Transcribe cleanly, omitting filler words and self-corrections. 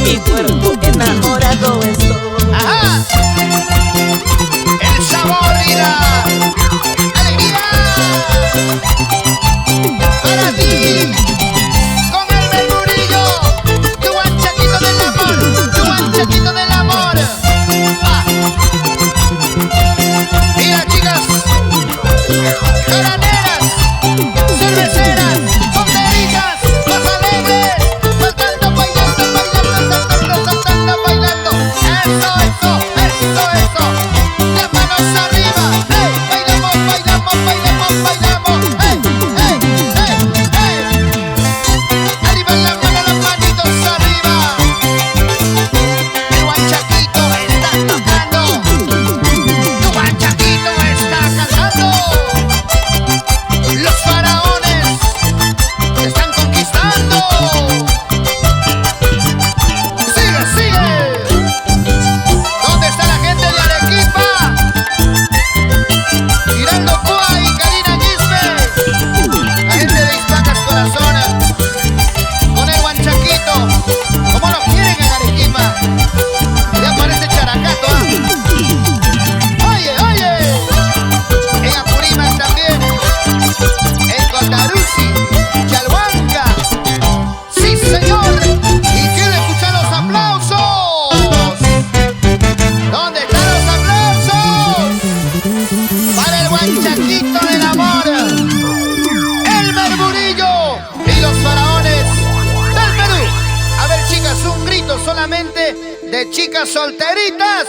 mi cuerpo enamorado estoy. ¡Ajá! El sabor y la alegría para ti, con el Mermurillo, tu guanchaquito del amor, tu guanchaquito del amor. ¡Ah! Mira, chicas, caraneras, cerveceras, solteritas, más alegres, saltando, bailando, bailando, saltando, saltando, bailando. Eso. Las manos arriba, hey, bailamos, bailamos, bailamos, bailamos, hey, hey, hey, hey. Arriba las manitos arriba. El guanchaquito está tocando, tu guanchaquito está cantando. Los faraones te están conquistando. Sigue. ¿Dónde está la gente de Arequipa? Tirando Cuá y Karina Gispe. La gente de Iztacas Corazón. Con el guanchaquito. Como lo quieren en Arequipa. Ya parece characato, ¿ah? Oye. En Apurímac también. En Cotarusi, Chalhuanca. ¡Sí, señor! ¿Y quién escucha los aplausos? ¿Dónde están los aplausos? Para el guanchaquito del amor, el Mermurillo y los faraones del Perú. A ver, chicas, un grito solamente de chicas solteritas.